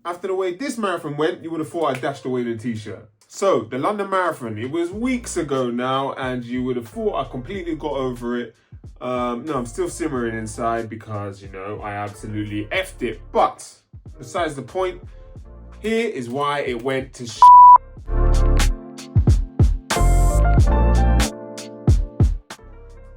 after the way this marathon went, you would have thought I dashed away the t-shirt. So, the London Marathon, it was weeks ago now, and you would have thought I completely got over it. No, I'm still simmering inside because, you know, I absolutely effed it. But, besides the point, here is why it went to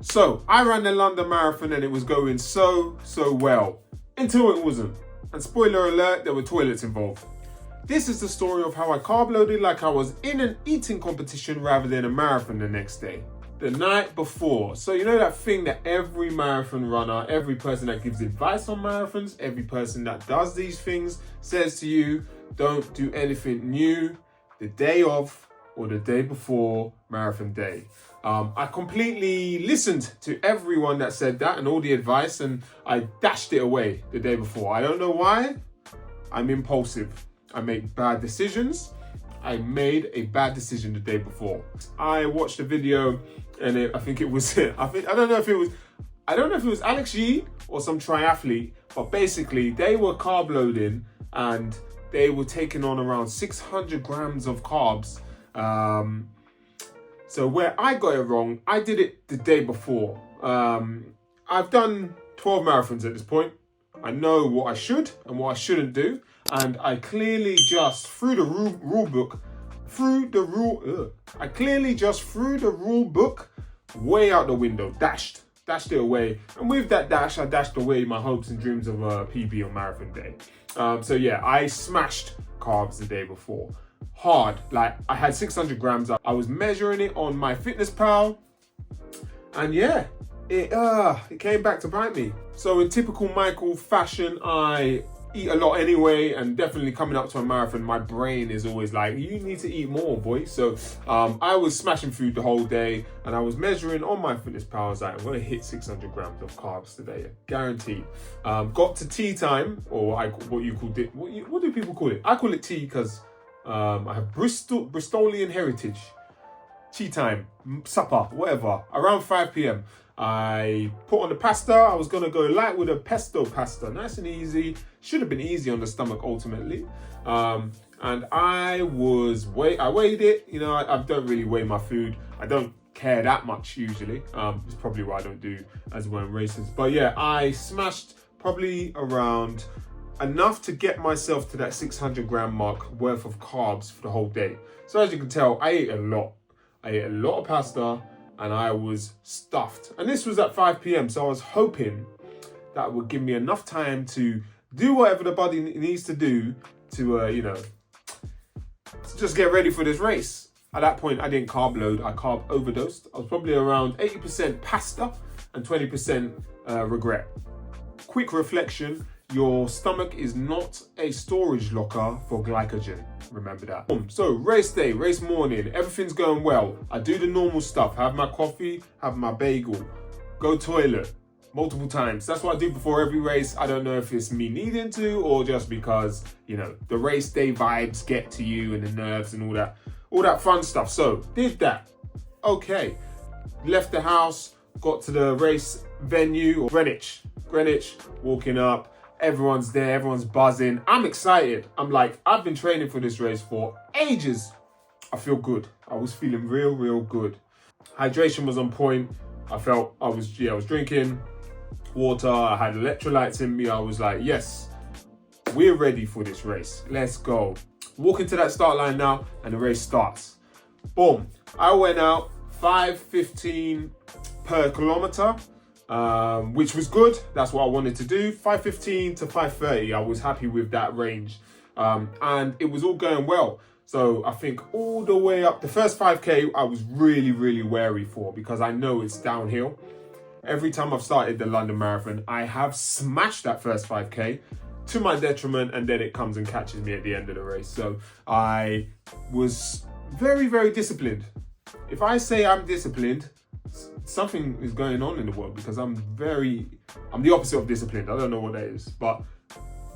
So, I ran the London Marathon and it was going so well. Until it wasn't. And spoiler alert, there were toilets involved. This is the story of how I carb loaded like I was in an eating competition rather than a marathon the next day. The night before. So you know that thing that every marathon runner, every person that gives advice on marathons, every person that does these things says to you, don't do anything new the day of or the day before marathon day. I completely listened to everyone that said that and all the advice, and I dashed it away the day before. I don't know why. I'm impulsive. I make bad decisions. I made a bad decision the day before. I watched a video, and I don't know if it was Alex Yee or some triathlete, but basically they were carb loading and they were taking on around 600 grams of carbs. So where I got it wrong, I did it the day before. I've done 12 marathons at this point. I know what I should and what I shouldn't do. And I clearly just threw the rule book way out the window, dashed it away. And with that dash, I dashed away my hopes and dreams of a PB on marathon day. So yeah, I smashed carbs the day before. Hard, like I had 600 grams. I was measuring it on my fitness pal, and yeah, it came back to bite me. So in typical Michael fashion, I eat a lot anyway, and definitely coming up to a marathon, my brain is always like, you need to eat more, boy. So I was smashing food the whole day, and I was measuring on my fitness pal. I was like, I'm gonna hit 600 grams of carbs today, guaranteed. Got to tea time, or what do people call it? I call it tea because I have Bristolian heritage. Tea time, supper, whatever. Around 5 p.m. I put on the pasta. I was gonna go light with a pesto pasta, nice and easy. Should have been easy on the stomach ultimately. And I weighed it. You know, I don't really weigh my food. I don't care that much usually. It's probably what I don't do as well in races. But yeah, I smashed probably around enough to get myself to that 600 gram mark worth of carbs for the whole day. So as you can tell, I ate a lot. I ate a lot of pasta and I was stuffed. And this was at 5 p.m. So I was hoping that would give me enough time to do whatever the body needs to do to, to just get ready for this race. At that point, I didn't carb load, I carb overdosed. I was probably around 80% pasta and 20% regret. Quick reflection. Your stomach is not a storage locker for glycogen. Remember that. So race day, race morning, everything's going well. I do the normal stuff. Have my coffee, have my bagel, go toilet multiple times. That's what I do before every race. I don't know if it's me needing to or just because, the race day vibes get to you and the nerves and all that fun stuff. So did that. Okay. Left the house, got to the race venue, or Greenwich, walking up. Everyone's there, everyone's buzzing. I'm excited. I'm like, I've been training for this race for ages. I feel good. I was feeling real good. Hydration was on point. I was drinking water. I had electrolytes in me. I was like, yes, we're ready for this race. Let's go. Walk into that start line now and the race starts. Boom. I went out 5:15 per kilometer. Which was good. That's what I wanted to do. 5:15 to 5:30. I was happy with that range. And it was all going well. So I think all the way up, the first 5K, I was really wary for because I know it's downhill. Every time I've started the London Marathon, I have smashed that first 5K to my detriment, and then it comes and catches me at the end of the race. So I was very disciplined. If I say I'm disciplined, something is going on in the world because I'm the opposite of disciplined. I don't know what that is, but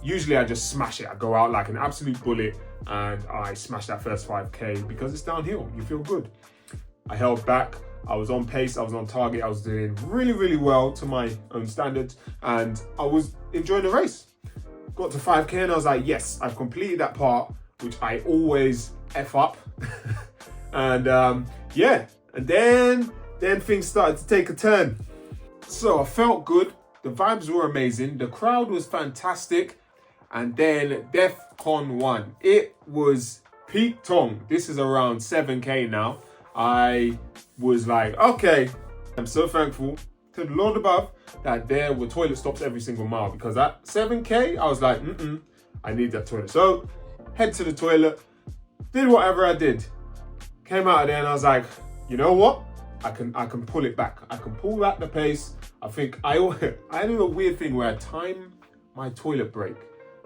usually I just smash it. I go out like an absolute bullet and I smash that first 5K because it's downhill. You feel good. I held back. I was on pace. I was on target. I was doing really well to my own standards and I was enjoying the race. got to 5K and I was like, yes, I've completed that part, which I always F up. And yeah, and then things started to take a turn. So I felt good. The vibes were amazing. The crowd was fantastic. And then DEFCON 1. It was peak tong. This is around 7K now. I was like, okay, I'm so thankful to the Lord above that there were toilet stops every single mile, because at 7K, I was like, I need that toilet. So head to the toilet, did whatever I did. Came out of there and I was like, you know what? I can pull it back. I can pull back the pace. I think I do a weird thing where I time my toilet break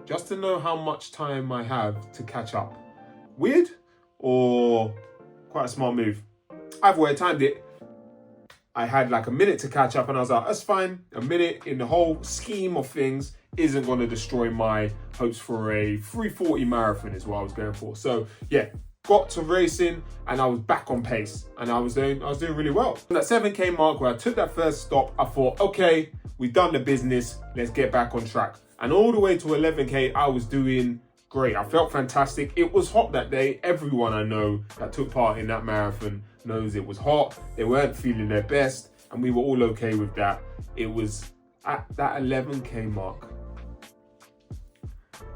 just to know how much time I have to catch up. Weird or quite a smart move? Either way, I timed it. I had like a minute to catch up and I was like, that's fine. A minute in the whole scheme of things isn't going to destroy my hopes for a 3:40 marathon is what I was going for. So yeah, got to racing and I was back on pace and I was doing really well. That 7K mark where I took that first stop, I thought, okay, we've done the business, let's get back on track. And all the way to 11K, I was doing great. I felt fantastic. It was hot that day. Everyone I know that took part in that marathon knows it was hot. They weren't feeling their best and we were all okay with that. It was at that 11K mark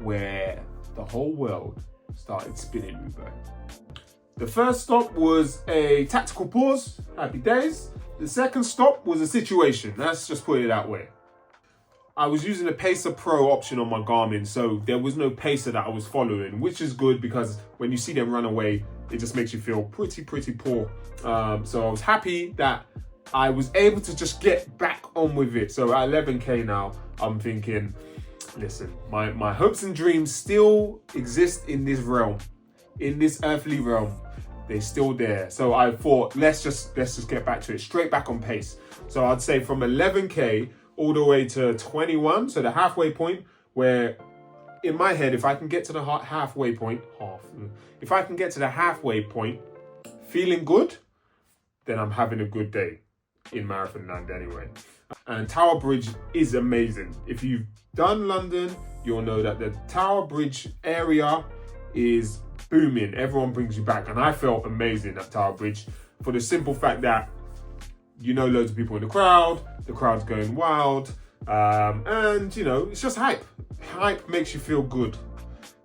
where the whole world started spinning me back. The first stop was a tactical pause, happy days. The second stop was a situation, let's just put it that way. I was using the Pacer Pro option on my Garmin, so there was no pacer that I was following, which is good because when you see them run away, it just makes you feel pretty poor. So I was happy that I was able to just get back on with it. So at 11K now, I'm thinking, listen, my hopes and dreams still exist in this realm, in this earthly realm. They're still there. So I thought, let's just get back to it, straight back on pace. So I'd say from 11K all the way to 21, so the halfway point, where in my head, if I can get to the halfway point, if I can get to the halfway point feeling good, then I'm having a good day in Marathon Land anyway. And Tower Bridge is amazing. If you've done London, you'll know that the Tower Bridge area is booming. Everyone brings you back. And I felt amazing at Tower Bridge for the simple fact that you know loads of people in the crowd's going wild, and you know, it's just hype. Hype makes you feel good.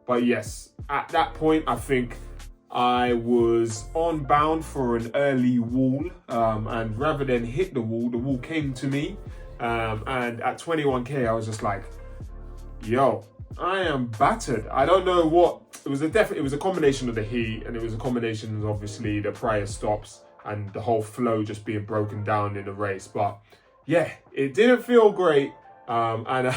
But yes, at that point, I think I was on bound for an early wall, and rather than hit the wall came to me, and at 21K, I was just like, yo, I am battered. I don't know what, it was a combination of the heat, and it was a combination of obviously the prior stops, and the whole flow just being broken down in the race. But yeah, it didn't feel great. And I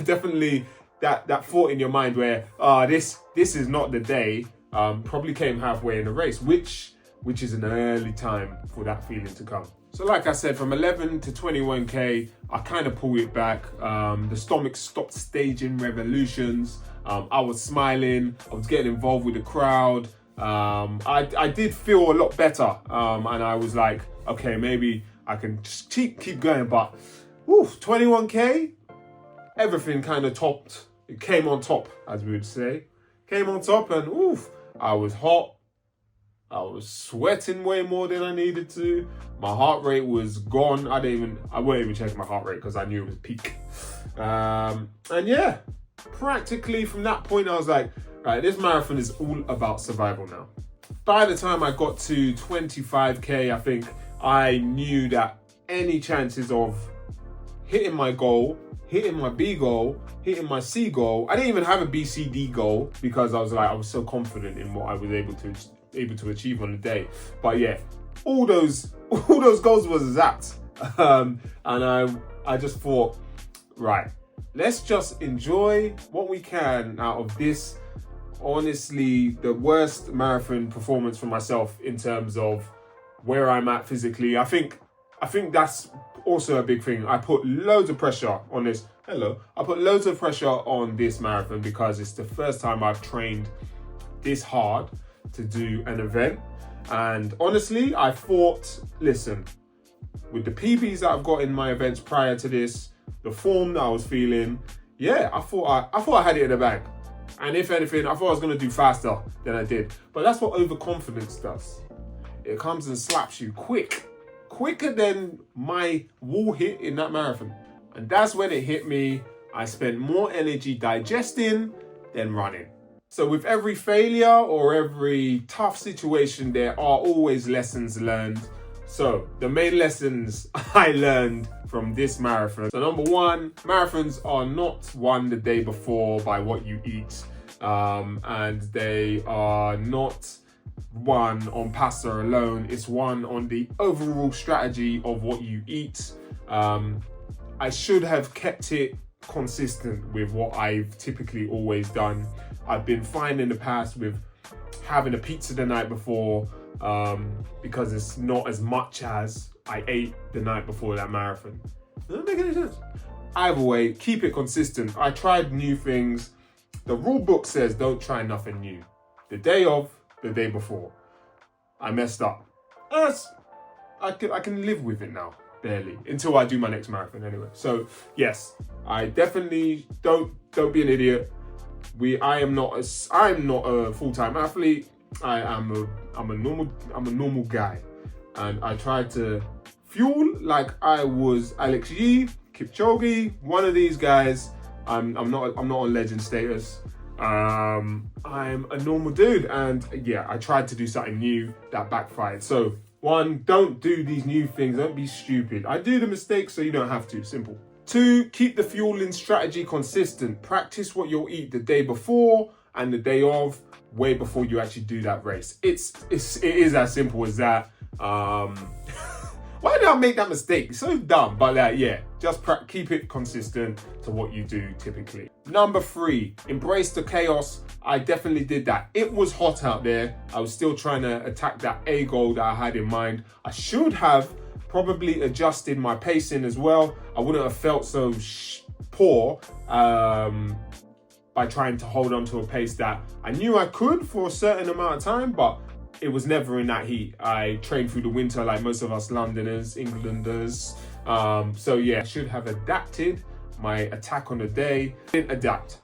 definitely, that thought in your mind where, this is not the day, probably came halfway in the race, which is an early time for that feeling to come. So like I said, from 11 to 21K, I kind of pulled it back. The stomach stopped staging revolutions. I was smiling, I was getting involved with the crowd. I did feel a lot better, and I was like, okay, maybe I can just keep going. But 21K, everything kind of topped. It came on top, as we would say. Came on top, and I was hot. I was sweating way more than I needed to. My heart rate was gone. I wasn't even checking my heart rate because I knew it was peak. And yeah, practically from that point, I was like, right, this marathon is all about survival now. By the time I got to 25K, I think I knew that any chances of hitting my goal, hitting my B goal, hitting my C goal, I didn't even have a B, C, D goal because I was so confident in what I was able to achieve on the day. But yeah, all those goals was zapped. And I just thought, right, let's just enjoy what we can out of this. Honestly, the worst marathon performance for myself in terms of where I'm at physically. I think that's also a big thing. I put loads of pressure on this. I put loads of pressure on this marathon because it's the first time I've trained this hard to do an event. And honestly, I thought, listen, with the PBs that I've got in my events prior to this, the form that I was feeling, yeah, I thought I had it in the bag. And if anything, I thought I was gonna do faster than I did. But that's what overconfidence does. It comes and slaps you quicker than my wall hit in that marathon. And that's when it hit me. I spent more energy digesting than running. So with every failure or every tough situation, there are always lessons learned. So the main lessons I learned from this marathon. So number one, marathons are not won the day before by what you eat. And they are not won on pasta alone. It's won on the overall strategy of what you eat. I should have kept it consistent with what I've typically always done. I've been fine in the past with having a pizza the night before, because it's not as much as I ate the night before that marathon. Doesn't make any sense. Either way, keep it consistent. I tried new things. The rule book says don't try nothing new. The day of, the day before. I messed up. I can live with it now, barely, until I do my next marathon anyway. So yes, I definitely don't be an idiot. I'm not a full-time athlete. I'm a normal guy, and I tried to fuel like I was Alex Yee, Kipchoge, one of these guys. I'm not on legend status. I'm a normal dude, and yeah, I tried to do something new that backfired. So one, don't do these new things. Don't be stupid. I do the mistakes so you don't have to. Simple. Two, keep the fueling strategy consistent. Practice what you'll eat the day before and the day of, way before you actually do that race. It is as simple as that. Why did I make that mistake? It's so dumb, but yeah, just keep it consistent to what you do typically. Number three, embrace the chaos. I definitely did that. It was hot out there. I was still trying to attack that A goal that I had in mind. I should have probably adjusted my pacing as well. I wouldn't have felt so poor by trying to hold on to a pace that I knew I could for a certain amount of time, but it was never in that heat. I trained through the winter like most of us Londoners, Englanders. So yeah, I should have adapted my attack on the day. Didn't adapt.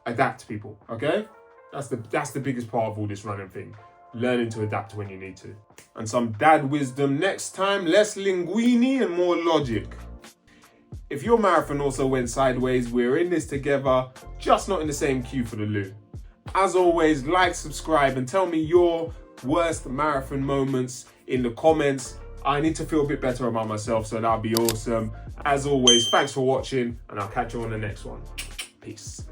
Adapt, people, okay? That's the biggest part of all this running thing. Learning to adapt when you need to. And some dad wisdom next time, less linguini and more logic. If your marathon also went sideways, we're in this together, just not in the same queue for the loo. As always, like, subscribe, and tell me your worst marathon moments in the comments. I need to feel a bit better about myself, so that'll be awesome. As always, thanks for watching, and I'll catch you on the next one. Peace.